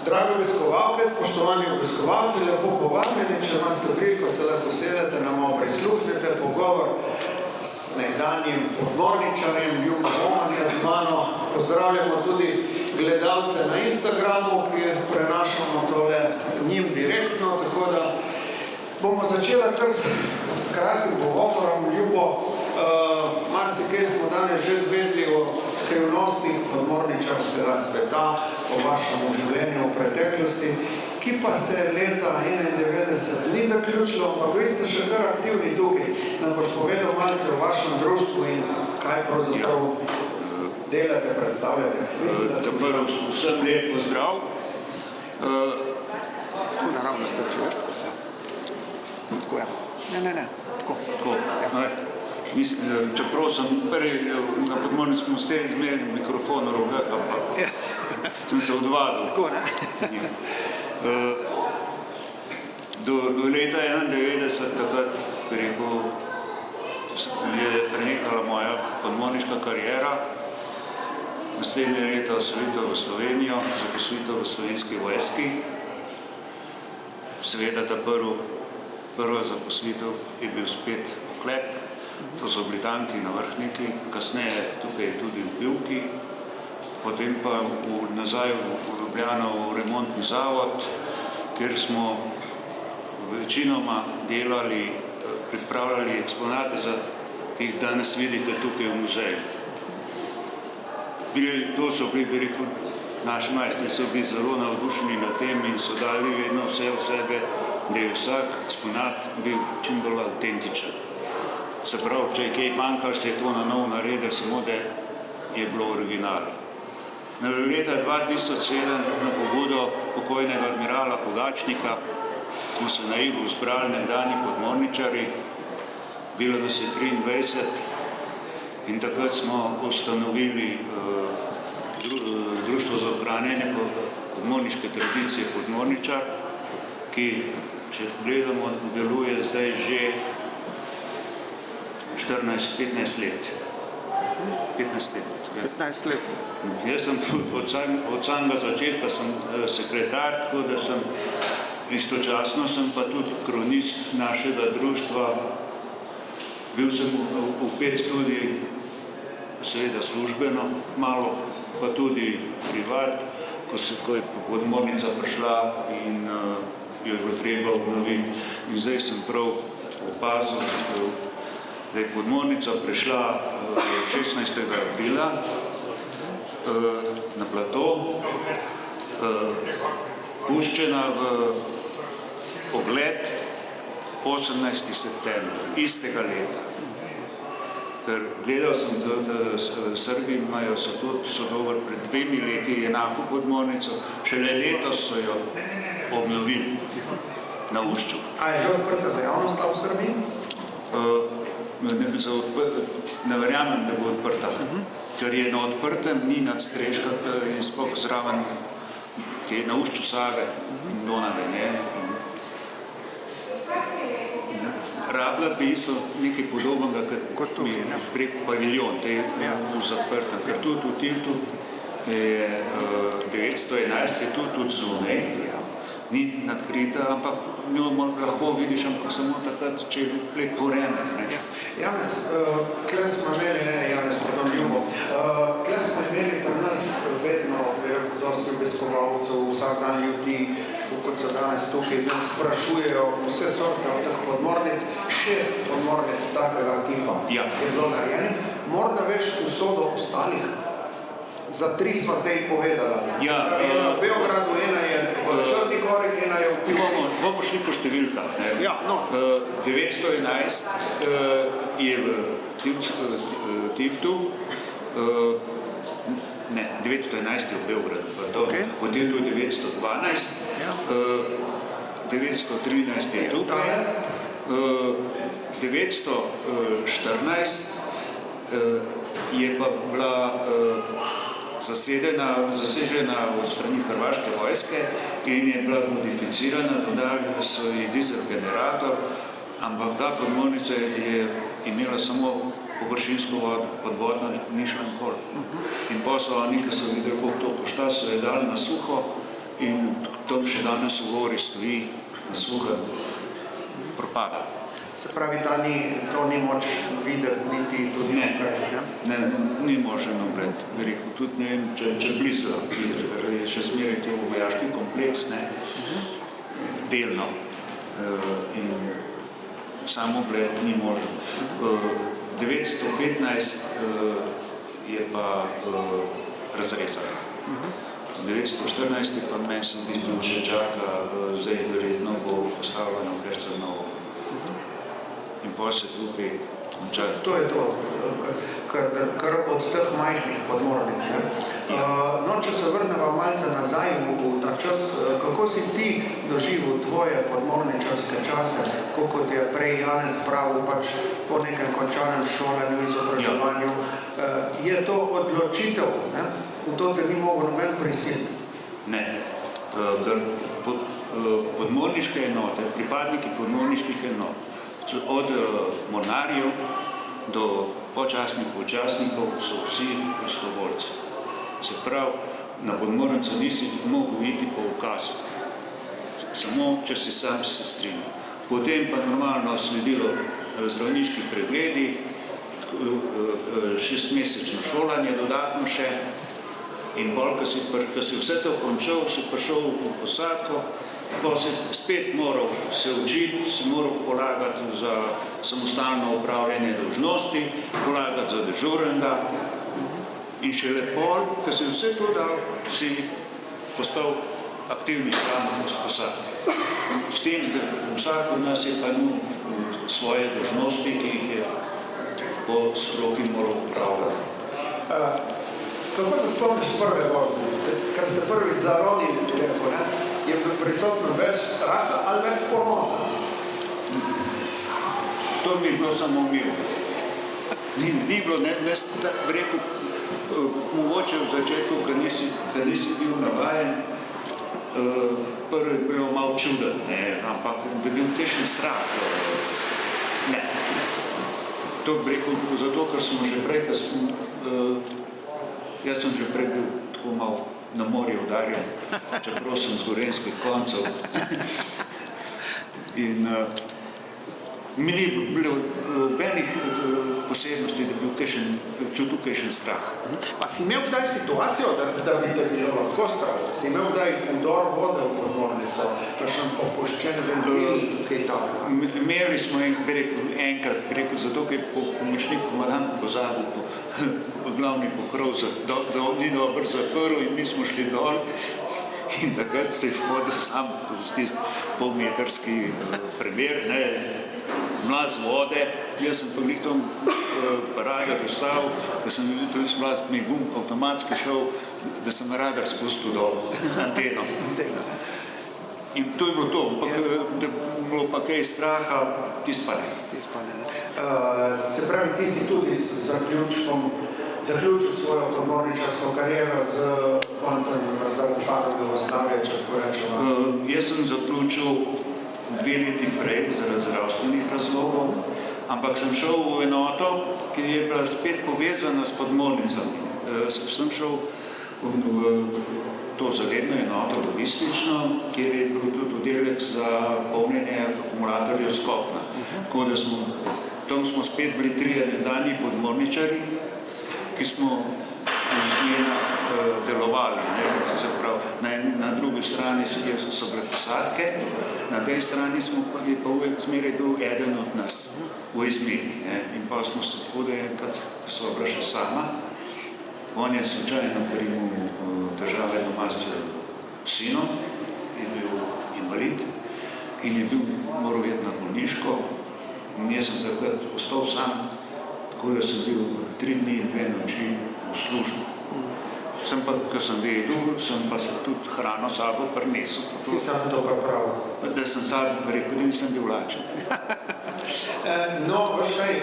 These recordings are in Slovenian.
Dragi obiskovalke, spoštovani obiskovalci, lepo povabljeni, če imate priliko, se lahko sedete, nam malo prisluhnete pogovor s nekdanjim podmorničarjem, Ljubo Boman je z mano. Pozdravljamo tudi gledalce na Instagramu, kjer prenašamo tole njim direktno, tako da bomo začeli kar s kratkim pogovorom. Ljubo, marsikaj smo danes že zvedli o skrivnostih podmorničarskega sveta, o vašem življenju v preteklosti, ki pa se leta 1991 ni zaključilo, ampak vi ste še kar aktivni tukaj. Nam boš povedal malce o vašem društvu in kaj pravzaprav delate, predstavljate? Prvo vsem lep pozdrav. Tu naravno ste že? Tako ja. Ne, tako. Čeprav sem prvi na podmornickem steli zmeril mikrofon v rokah, ampak sem se odvadil. Tako, ne? Do leta 1991, takrat, je prenehala moja podmorniška kariera. Naslednje leto selitev v Slovenijo, zaposlitev v Slovenski vojski. Seveda ta prva zaposlitev je bil spet Oklep, to so bili tanki na Vrhniki, kasneje tukaj tudi v Pivki, potem pa nazaj v Ljubljano v remontni zavod, kjer smo večinoma delali, pripravljali eksponate, ki jih danes vidite tukaj v muzeju. To so bili, naši majstri so bili zelo navdušeni nad tem in so dali vedno vse od sebe, da je vsak eksponat bil čim bolj avtentičen. Se pravi, če je kaj manjkalo, se je to na novo naredil, samo da je bilo original. Leta 2007 na pobudo pokojnega admirala Pogačnika smo se na Igu zbrali nekdanji podmorničarji, bilo nas je 23 in takrat smo ustanovili Društvo za ohranjanje podmorniške tradicije Podmorničar, ki, če gledamo, deluje zdaj že 14-15 let. 15 let. Jaz sem od samega začetka sekretar, tako da sem istočasno sem pa tudi kronist našega društva. Bil sem vpet tudi seveda službeno, malo pa tudi privat, ko je podmornica prišla in jo je bilo treba obnoviti. In zdaj sem prav opazil, da je podmornica prišla 16. aprila na plato, puščena v ogled 18. septembra istega leta. Ker gledal sem, da Srbi imajo so dobro pred 2 leti enako podmornico, šele letos so jo obnovili na Ušču. A je že odprta za javnost v Srbiji? Ne verjamem, da bo odprta, ker je na odprtem, ni nadstreška in sploh zraven, ki je na Ušču Save in Donave. Rabila bi isto nekaj podobnega, kot preko paviljon, te je v zaprtem, ker tudi v Tivtu je 911, je tudi zunaj, ni nadkrita, ampak njo lahko vidiš, ampak samo takrat, če je lepo vreme. Janez, tle smo imeli pri nas vedno dosti obiskovalcev, vsak dan ljudi, kot so danes tukaj, nas sprašujejo vse sorte od teh podmornic, 6 podmornic takega tipa je bilo narejenih. Morda veš usodo ostalih? Za 3 smo zdaj povedala. Ena v Beogradu, ena je v Črni Gori, ena je v Pivki. Bomo šli po številkah. 911 je v Tivtu, ne, 911 je v Beogradu, v Tivtu je 912, 913 je tukaj, 914 je pa bila zasežena od strani Hrvaške vojske in je bila modificirana, dodali so ji dizel generator, ampak ta podmornica je imela samo površinsko vodo, podvodno ni šla nikoli. In potem so oni, ki so videli, koliko to košta, so je dali na suho in tam še danes v gori stoji na suhem, propada. Se pravi, to ni moč videti, niti tudi ne, ni možno nabrati. Bi rekel, tudi ne vem, če blizu, ker je še zmeraj to vojaški kompleks, ne, delno. In samo ogled ni možno. 915 je pa razrezano. 914 je pa meni se zdi, da še čaka, zdaj verjetno bo postavljeno Herceg-Novo. In pa se tukaj konča. To je to, kar od teh majhnih podmornic. No, če se vrneva malce nazaj v ta čas, kako si ti doživel tvoje podmorničarske čase, kot je prej Janez pravil, pač po nekem končanem šolanju, izobraževanju, je to odločitev, ne? V to te ni mogel noben prisiliti? Ne, ker podmorniške enote, pripadniki podmorniških enot, od mornarjev do počasnikov, častnikov so vsi prostovoljci. Se pravi, na podmornico nisi mogel iti po ukazu, samo če si sam se strinjal. Potem pa normalno sledilo zdravniški pregledi, 6-mesečno šolanje dodatno še, in bolj, ko si vse to končal, si prišel v posadko, pa si spet moral se učiti, si moral polagati za samostalno upravljanje dolžnosti, polagati za dežurnega in šele pol, ko si vse to dal, si postal aktivni član posadke. S tem, da vsak od nas je pa svoje dolžnosti, ki jih je po stroki moral upravljati. Kako se spomniš prve vožnje? Ker ste prvič zaronili, je bil prisotno več straha ali več ponosa? To mi je bilo samo milo. Ni bilo, bi rekel, mogoče v začetku, ker nisi bil navajen, prvi je bilo malo čuden, ampak da bil kakšen strah. Ne. To bi rekel, zato, ker smo že prej, jaz sem že prej bil tako malo na morje udarjen, čeprav sem z gorenjskih koncev. In mi ni bilo velik posebnosti, da bi čutil kakšen strah. Pa si imel kdaj situacijo, da bi te bilo lahko strah? Si imel kdaj vdor vode v podmornico, kakšen popuščen ventil, kaj takega? Imeli smo enkrat, zato ker je pomočnik komandant pozabil glavni pokrov, ni dobro zaprl in mi smo šli dol in takrat se je vhodil sam tisti polmetrski premer, mlaz vode. Jaz sem pa glih tom radar ustavil, ker sem tudi mlaz gum avtomatski šel, da sem radar spustil dol anteno. In to je bilo to, ampak da je bilo pa kaj straha, tisto pa ne. Se pravi, ti si tudi z zaključil svojo podmorničarsko kariero z koncem za razpadu Jugoslavije, če tako rečemo? Jaz sem zaključil 2 leti prej zaradi zdravstvenih razlogov, ampak sem šel v enoto, ki je bila spet povezana s podmornicami. Sem šel v to zaledno enoto logistično, kjer je bil tudi oddelek za polnjenje akumulatorjev skopna. Tako da tam smo spet bili 3 nekdanji podmorničarji, ki smo z njena delovali. Se pravi, na drugi strani so bile posadke, na tej strani je pa zmeraj bil eden od nas v izmeni. In pa smo se tako, da enkrat, ko sva bila še sama, on je slučajno, ker imel države doma s sinom, je bil invalid in je moral iti na bolniško. In jaz sem takrat ostal sam, tako da sem bil 3 dni in 2 noči v službi. Sem pa, ko sem vedel, sem pa se tudi hrano sabo prinesel. Si sam to pripravil? Da sem sabo rekel, da nisem bil lačen. No, veš kaj,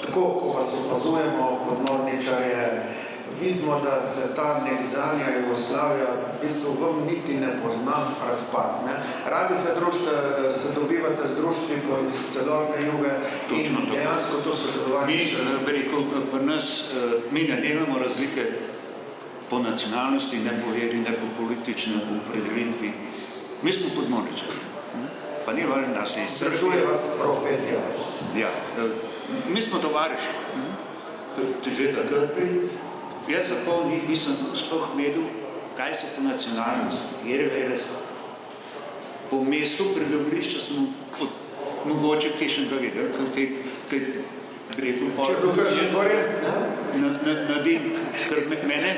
tako, ko vas opazujemo podmorničarje, vidimo, da se ta nekdanja Jugoslavija v bistvu vam niti ne pozna razpad. Radi se dobivate z društvi iz celotne juge in dejansko to sodelovanje. Mi ne delamo razlike po nacionalnosti, ne po veri, ne po politični opredelitvi. Mi smo podmorničari. Pa ni važno, da se Združuje vas profesija. Ja, mi smo tovariši. Že takrat jaz za pol njih nisem sploh vedel, kaj so po nacionalnosti, kjer vele so. Po mestu pridobivališča smo mogoče kaj še ga vedeli, kaj rekel Če bi bil kakšen korec, ne? nadim, ker mene,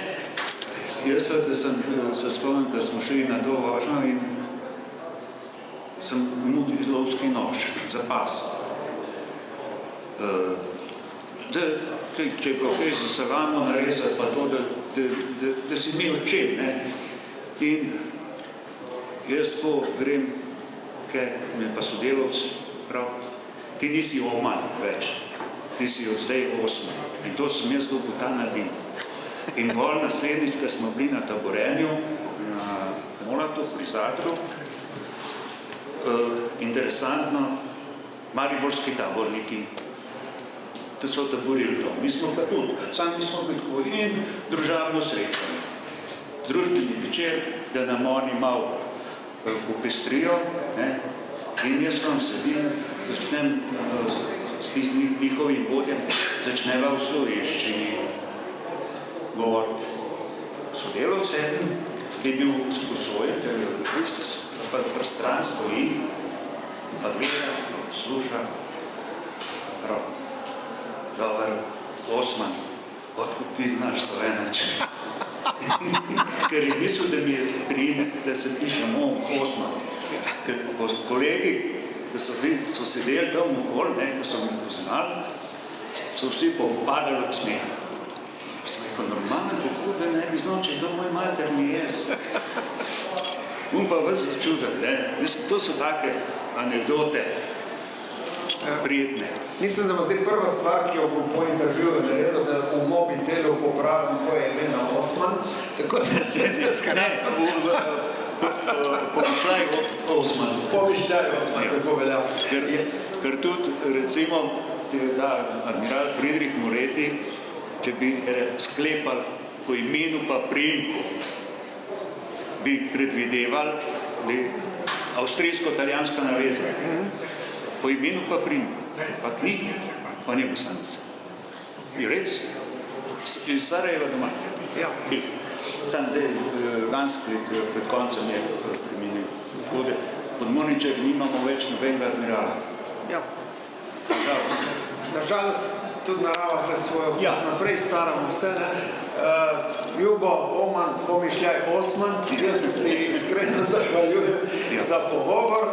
jaz sem se spomnil, da smo šli na to vožnjo in sem imel izlovski nož za pas. Če je bilo kaj za salamo narezati, pa to, da si imel čem, ne? In jaz tako grem, kaj me pa sodelovc prav, ti nisi Oman več, ti si od zdaj Osman. In to sem jaz dobil ta nadim. In bolj naslednjič, ko smo bili na taborenju, na Molatu pri Zadru, interesantno, mariborski taborniki, da so taborili to. Mi smo pa tudi, sami smo bili tako in družabno srečanje. Družbeni večer, da nam oni malo popestrijo, ne? In jaz tam sedim, začnem s tistim njihovim vodjem, začneva v slovenščini govoriti. Sodelovce, ki je bil sposojen, ker je Kristus, pa stran stoji, pa gleda, sluša, prav, dober, Osman, odkud ti znaš slovenač? Ker je mislil, da mi je priimek, da se piše Osman. Ker kolegi, ki so sedeli tam okoli, ki so me poznali, so vsi popadali od smeha. Sem rekel, normalno, kako da ne bi znal, če je to moj materni jaz. Pa vas začudili, ne? Mislim, to so take anekdote prijetne. Mislim, da bo zdaj prva stvar, ki jo bom po intervjuju naredil, da v mobitelu popravim tvoje ime na Osman, tako da se ne skraj. Pomišljaj Osman. Pomišljaj Osman, tako velja. Ker tudi, recimo, ta admiral Friedrich Moretti, če bi sklepali po imenu pa priimku, bi predvidevali, da je avstrijsko-italijanska naveza. Po imenu pa priimku. Pa ni, on je Bosanec. Je res? Iz Sarajeva doma. Ja. Sam zdaj lanski pred koncem je preminil. Tako da podmorničar nimamo več nobenega admirala. Ja. Nažalost. Nažalost, tudi narava za svojo Ja. naprej staramo vse, ne? Ljubo, Oman, pomišljaj Osman, jaz se ti iskreno zahvaljujem za pogovor.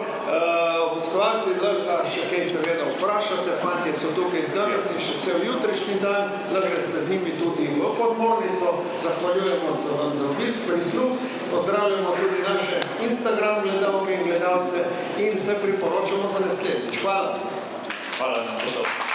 Obiskovalci lahko še kaj seveda vprašate, fantje so tukaj danes in še cel jutrišnji dan, lahko ste z njimi tudi v podmornico. Zahvaljujemo se vam za obisk, prisluh, pozdravljamo tudi naše Instagram gledalke in gledalce in se priporočamo za naslednjič. Hvala. Hvala na to.